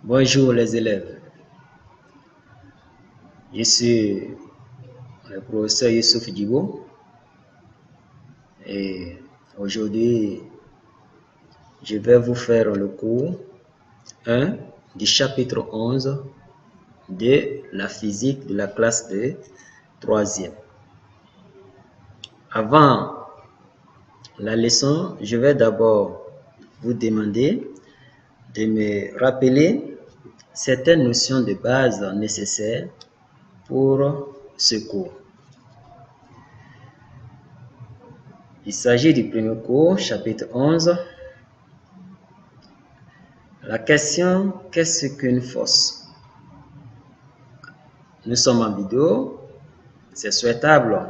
Bonjour les élèves, je suis le professeur Youssouf Dibo et aujourd'hui je vais vous faire le cours 1 du chapitre 11 de la physique de la classe de 3e. Avant la leçon, je vais d'abord vous demander de me rappeler certaines notions de base nécessaires pour ce cours. Il s'agit du premier cours, chapitre 11. La question, qu'est-ce qu'une force? Nous sommes en vidéo. C'est souhaitable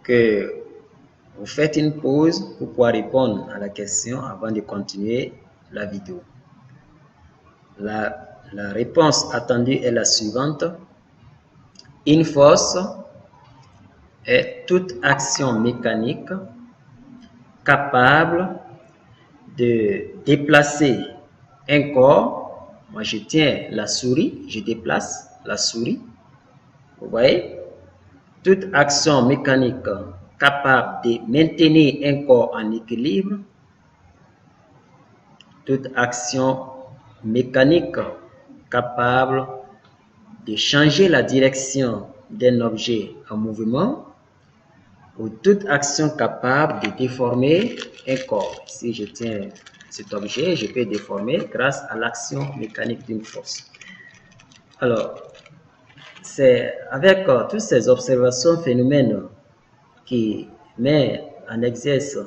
que vous faites une pause pour pouvoir répondre à la question avant de continuer la vidéo. La réponse attendue est la suivante. Une force est toute action mécanique capable de déplacer un corps. Moi, je tiens la souris, je déplace la souris. Vous voyez? Toute action mécanique capable de maintenir un corps en équilibre. Toute action mécanique capable de changer la direction d'un objet en mouvement. Ou toute action capable de déformer un corps. Si je tiens cet objet, je peux déformer grâce à l'action mécanique d'une force. Alors, c'est avec toutes ces observations, phénomènes qui mettent en exerce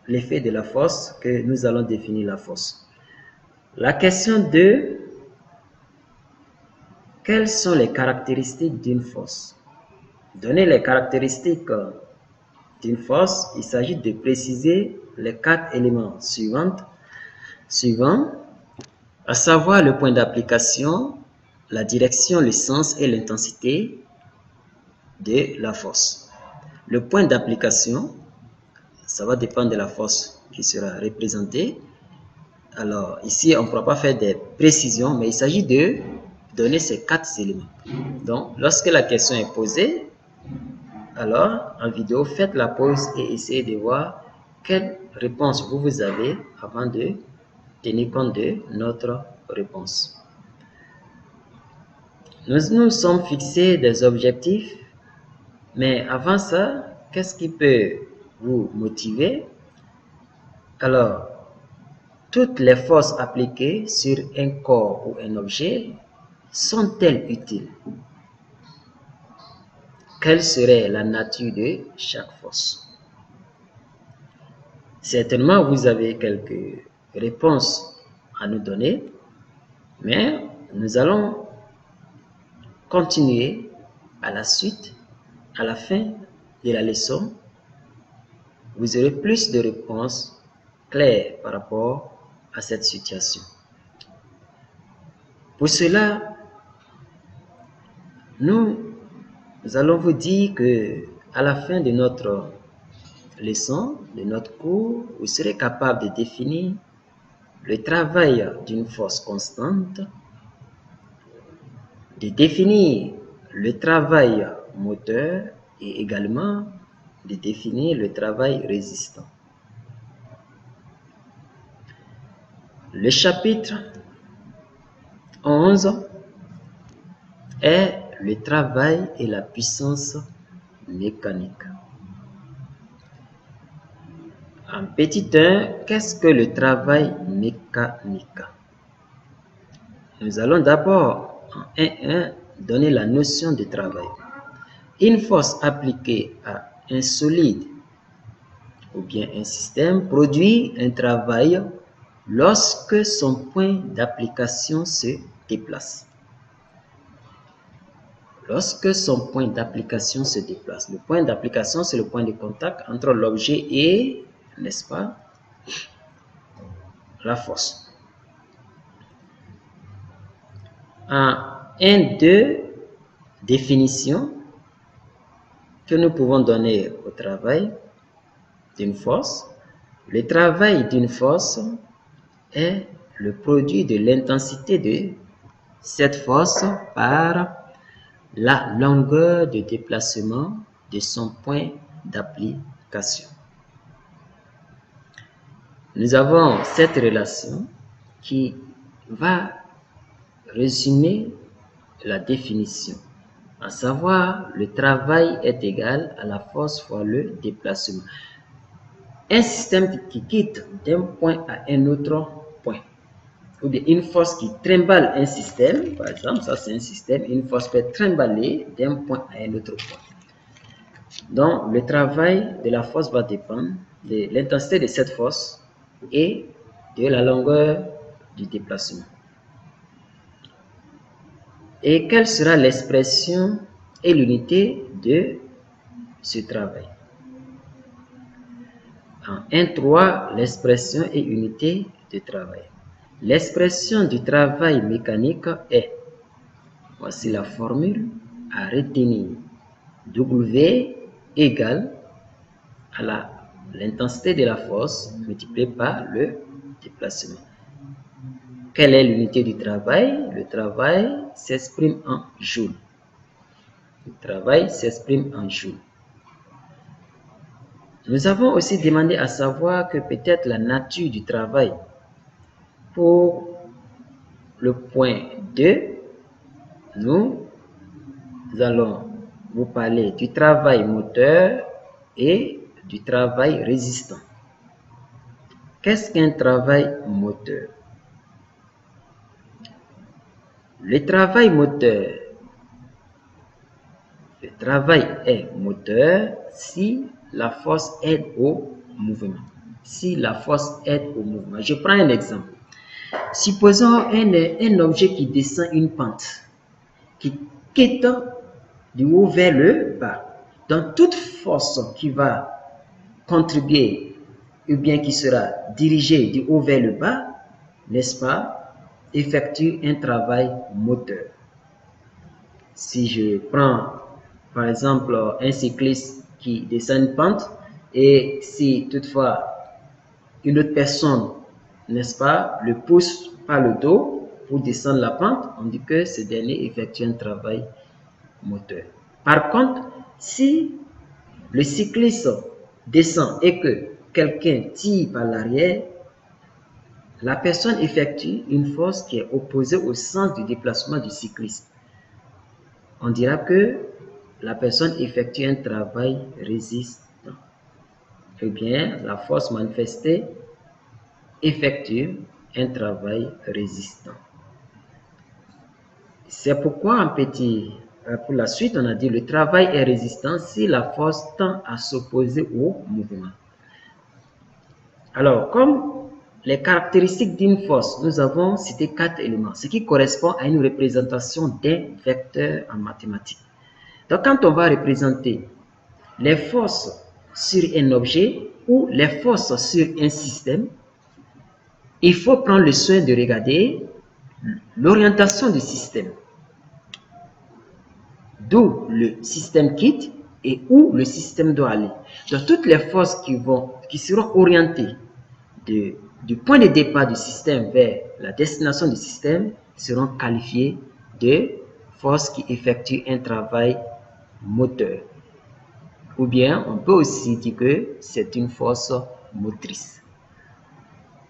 l'effet de la force que nous allons définir la force. La question 2, quelles sont les caractéristiques d'une force? Donner les caractéristiques d'une force, il s'agit de préciser les 4 éléments suivants, à savoir le point d'application, la direction, le sens et l'intensité de la force. Le point d'application, ça va dépendre de la force qui sera représentée. Alors ici, on ne pourra pas faire des précisions, mais il s'agit de donner ces 4 éléments. Donc, lorsque la question est posée, alors, en vidéo, faites la pause et essayez de voir quelle réponse vous avez avant de tenir compte de notre réponse. Nous nous sommes fixés des objectifs, mais avant ça, qu'est-ce qui peut vous motiver? Alors, toutes les forces appliquées sur un corps ou un objet sont-elles utiles? Quelle serait la nature de chaque force? Certainement, vous avez quelques réponses à nous donner, mais nous allons continuer à la suite, à la fin de la leçon. Vous aurez plus de réponses claires par rapport à cette situation. Pour cela, nous allons vous dire que à la fin de notre leçon, de notre cours, vous serez capable de définir le travail d'une force constante, de définir le travail moteur et également de définir le travail résistant. Le chapitre 11 est le travail et la puissance mécanique. En petit 1, qu'est-ce que le travail mécanique? Nous allons d'abord en 1.1 donner la notion de travail. Une force appliquée à un solide ou bien un système produit un travail lorsque son point d'application se déplace. Lorsque son point d'application se déplace. Le point d'application, c'est le point de contact entre l'objet et, n'est-ce pas, la force. En 1.2, définition que nous pouvons donner au travail d'une force. Le travail d'une force est le produit de l'intensité de cette force par la longueur de déplacement de son point d'application. Nous avons cette relation qui va résumer la définition, à savoir le travail est égal à la force fois le déplacement. Un système qui quitte d'un point à un autre point, ou bien une force qui trimballe un système, par exemple, ça c'est un système, une force peut trimballer d'un point à un autre point. Donc, le travail de la force va dépendre de l'intensité de cette force et de la longueur du déplacement. Et quelle sera l'expression et l'unité de ce travail? En 1.3, l'expression et unité de travail. L'expression du travail mécanique est, voici la formule à retenir, W égale à l'intensité de la force multipliée par le déplacement. Quelle est l'unité du travail? Le travail s'exprime en joules. Le travail s'exprime en joules. Nous avons aussi demandé à savoir que peut-être la nature du travail. Pour le point 2, nous allons vous parler du travail moteur et du travail résistant. Qu'est-ce qu'un travail moteur? Le travail moteur. Le travail est moteur si la force aide au mouvement. Si la force aide au mouvement. Je prends un exemple. Supposons un objet qui descend une pente, qui quitte du haut vers le bas. Donc, toute force qui va contribuer ou bien qui sera dirigée du haut vers le bas, n'est-ce pas, effectue un travail moteur. Si je prends, par exemple, un cycliste qui descend une pente et si toutefois une autre personne, n'est-ce pas, le pousse par le dos pour descendre la pente, on dit que ce dernier effectue un travail moteur. Par contre, si le cycliste descend et que quelqu'un tire par l'arrière, la personne effectue une force qui est opposée au sens du déplacement du cycliste. On dira que la personne effectue un travail résistant. Eh bien, la force manifestée effectue un travail résistant. C'est pourquoi pour la suite, on a dit le travail est résistant si la force tend à s'opposer au mouvement. Alors, comme les caractéristiques d'une force, nous avons cité 4 éléments, ce qui correspond à une représentation d'un vecteur en mathématiques. Donc, quand on va représenter les forces sur un objet ou les forces sur un système, il faut prendre le soin de regarder l'orientation du système, d'où le système quitte et où le système doit aller. Donc, toutes les forces qui seront orientées du point de départ du système vers la destination du système seront qualifiées de forces qui effectuent un travail moteur. Ou bien, on peut aussi dire que c'est une force motrice.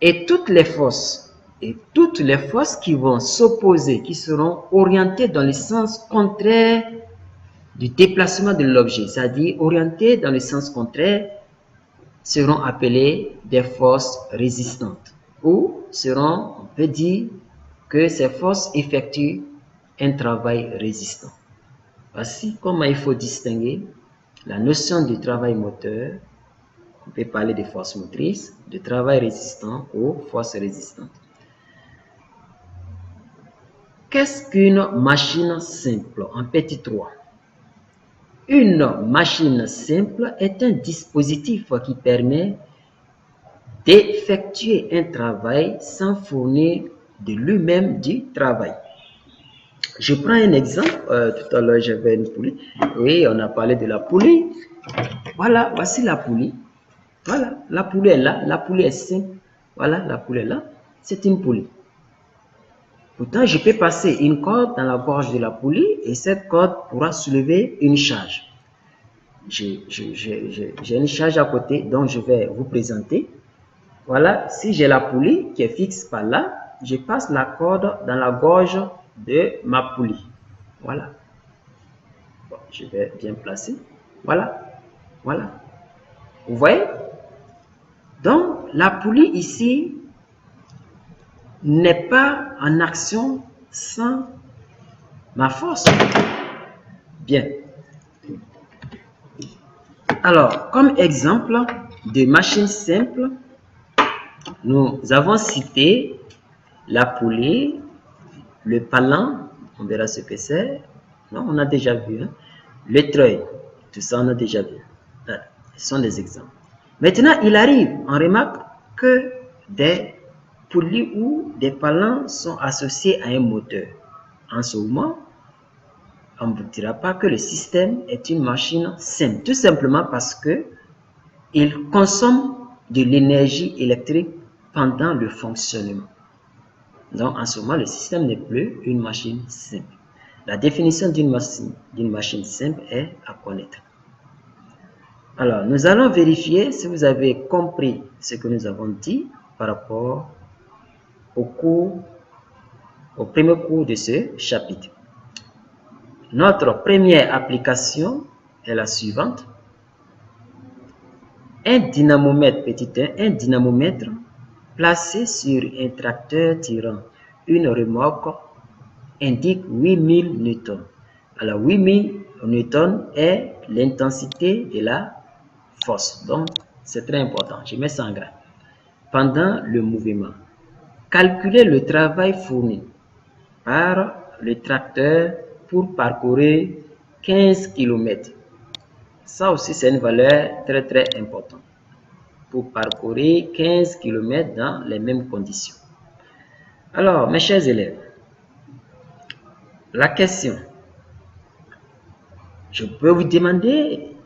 Et toutes les forces qui vont s'opposer, qui seront orientées dans le sens contraire du déplacement de l'objet, c'est-à-dire orientées dans le sens contraire, seront appelées des forces résistantes. Ou on peut dire que ces forces effectuent un travail résistant. Voici comment il faut distinguer la notion du travail moteur. On peut parler de forces motrices, de travail résistant ou forces résistantes. Qu'est-ce qu'une machine simple en petit 3? Une machine simple est un dispositif qui permet d'effectuer un travail sans fournir de lui-même du travail. Je prends un exemple. Tout à l'heure, j'avais une poulie. Oui, on a parlé de la poulie. Voilà, voici la poulie. Voilà, la poulie est là. La poulie est simple. Voilà, la poulie est là. C'est une poulie. Pourtant, je peux passer une corde dans la gorge de la poulie et cette corde pourra soulever une charge. J'ai une charge à côté, donc je vais vous présenter. Voilà, si j'ai la poulie qui est fixe par là, je passe la corde dans la gorge de ma poulie. Voilà. Bon, je vais bien placer. Voilà. Voilà. Vous voyez? Donc, la poulie ici n'est pas en action sans ma force. Bien. Alors, comme exemple de machine simple, nous avons cité la poulie, le palan, on verra ce que c'est. Non, on a déjà vu. Hein? Le treuil, tout ça on a déjà vu. Ce sont des exemples. Maintenant, il arrive, on remarque que des poulies ou des palans sont associés à un moteur. En ce moment, on ne vous dira pas que le système est une machine simple, tout simplement parce que il consomme de l'énergie électrique pendant le fonctionnement. Donc, en ce moment, le système n'est plus une machine simple. La définition d'une machine simple est à connaître. Alors, nous allons vérifier si vous avez compris ce que nous avons dit par rapport au premier cours de ce chapitre. Notre première application est la suivante. Un dynamomètre, petit 1, un dynamomètre placé sur un tracteur tirant une remorque indique 8000 newtons. Alors 8000 newtons est l'intensité de la force. Donc c'est très important. Je mets ça en gras. Pendant le mouvement, calculez le travail fourni par le tracteur pour parcourir 15 km. Ça aussi, c'est une valeur très très importante. Pour parcourir 15 km dans les mêmes conditions. Alors, mes chers élèves, la question, je peux vous demander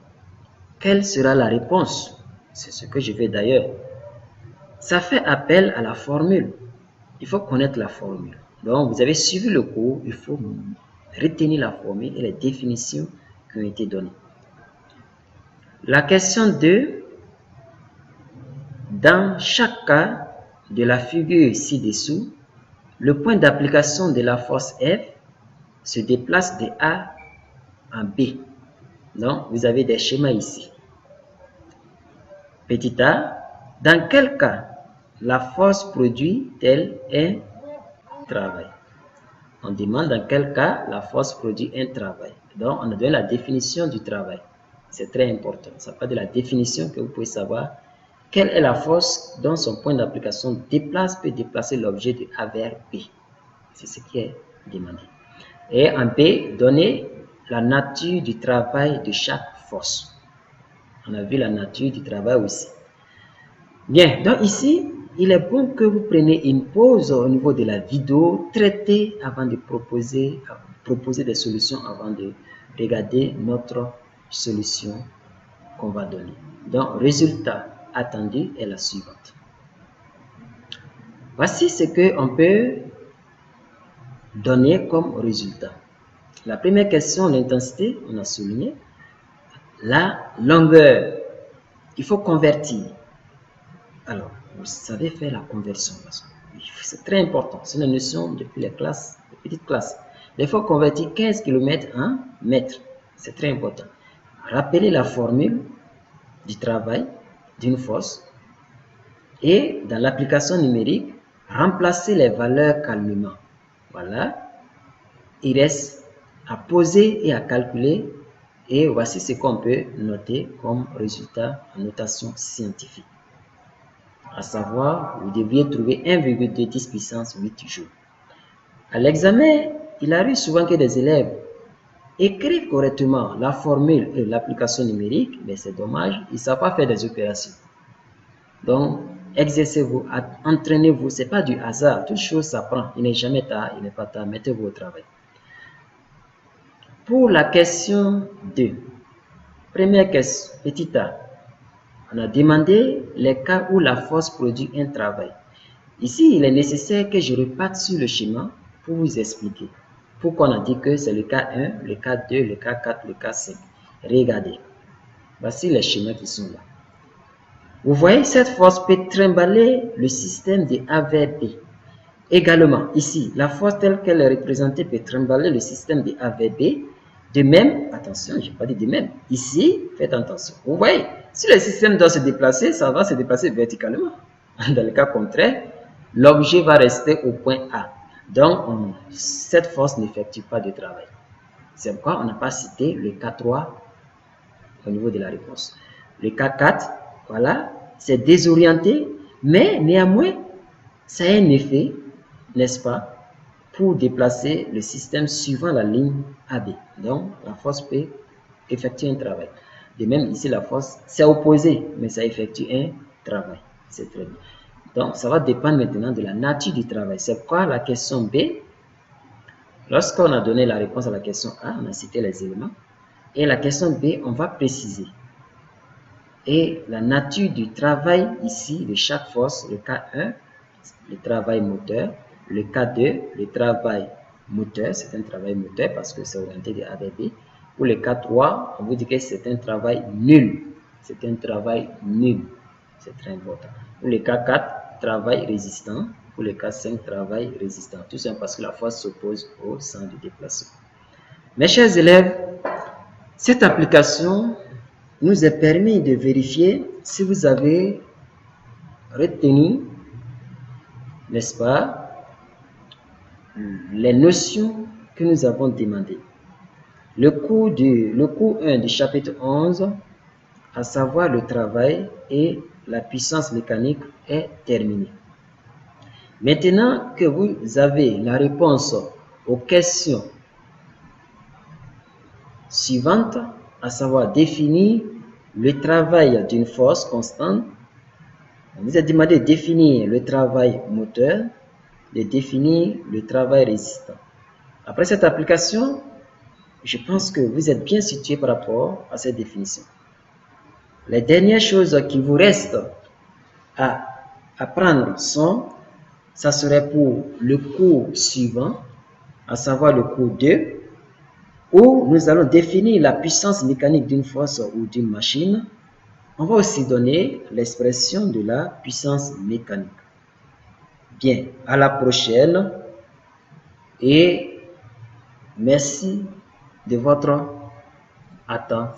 quelle sera la réponse. C'est ce que je vais d'ailleurs. Ça fait appel à la formule. Il faut connaître la formule. Donc, vous avez suivi le cours, il faut retenir la formule et les définitions qui ont été données. La question 2, dans chaque cas de la figure ci-dessous, le point d'application de la force F se déplace de A en B. Donc, vous avez des schémas ici. Petit a, dans quel cas la force produit-elle un travail? On demande dans quel cas la force produit un travail. Donc, on a donné la définition du travail. C'est très important. Ça parle de la définition que vous pouvez savoir. Quelle est la force dont son point d'application peut déplacer l'objet de A vers B? C'est ce qui est demandé. Et en B, donner la nature du travail de chaque force. On a vu la nature du travail aussi. Bien, donc ici, il est bon que vous preniez une pause au niveau de la vidéo, traitez avant de proposer des solutions, avant de regarder notre solution qu'on va donner. Donc, résultat attendu est la suivante. Voici ce qu'on peut donner comme résultat. La première question, l'intensité, on a souligné. La longueur, il faut convertir. Alors, vous savez faire la conversion. C'est très important. C'est une notion depuis les classes, les petites classes. Il faut convertir 15 km en mètres. C'est très important. Rappelez la formule du travail d'une force et dans l'application numérique, remplacez les valeurs calmement. Voilà. Il reste à poser et à calculer. Et voici ce qu'on peut noter comme résultat en notation scientifique. À savoir, vous devriez trouver 1,10 puissance 8 joules. À l'examen, il arrive souvent que des élèves écrivent correctement la formule et l'application numérique, mais c'est dommage, ils ne savent pas faire des opérations. Donc, exercez-vous, entraînez-vous, ce n'est pas du hasard, toute chose s'apprend, il n'est jamais tard, il n'est pas tard, mettez-vous au travail. Pour la question 2, première question, petit a, on a demandé les cas où la force produit un travail. Ici, il est nécessaire que je reparte sur le schéma pour vous expliquer pourquoi on a dit que c'est le cas 1, le cas 2, le cas 4, le cas 5. Regardez, voici les schémas qui sont là. Vous voyez, cette force peut trimballer le système de A vers B. Également, ici, la force telle qu'elle est représentée peut trimballer le système de A vers B. De même, attention, je n'ai pas dit de même. Ici, faites attention. Vous voyez, si le système doit se déplacer, ça va se déplacer verticalement. Dans le cas contraire, l'objet va rester au point A. Donc, cette force n'effectue pas de travail. C'est pourquoi on n'a pas cité le cas 3 au niveau de la réponse. Le cas 4, voilà, c'est désorienté, mais néanmoins, ça a un effet, n'est-ce pas, pour déplacer le système suivant la ligne AB. Donc, la force peut effectuer un travail. De même, ici, la force, c'est opposé, mais ça effectue un travail. C'est très bien. Donc, ça va dépendre maintenant de la nature du travail. C'est pourquoi la question B, lorsqu'on a donné la réponse à la question A, on a cité les éléments. Et la question B, on va préciser. Et la nature du travail ici, de chaque force, le cas 1, le travail moteur. Le cas 2, le travail moteur, c'est un travail moteur parce que c'est orienté de A vers B. Pour le cas 3, on vous dit que c'est un travail nul. C'est un travail nul. C'est très important. Pour le cas 4, travail résistant. Pour le cas 5, travail résistant. Tout simplement parce que la force s'oppose au sens du déplacement. Mes chers élèves, cette application nous est permis de vérifier si vous avez retenu, n'est-ce pas, les notions que nous avons demandées. Le cours 1 du chapitre 11, à savoir le travail et la puissance mécanique, est terminé. Maintenant que vous avez la réponse aux questions suivantes, à savoir définir le travail d'une force constante, on vous a demandé de définir le travail moteur, de définir le travail résistant. Après cette application, je pense que vous êtes bien situé par rapport à cette définition. Les dernières choses qui vous restent à apprendre sont, ça serait pour le cours suivant, à savoir le cours 2, où nous allons définir la puissance mécanique d'une force ou d'une machine. On va aussi donner l'expression de la puissance mécanique. Bien, à la prochaine et merci de votre attention.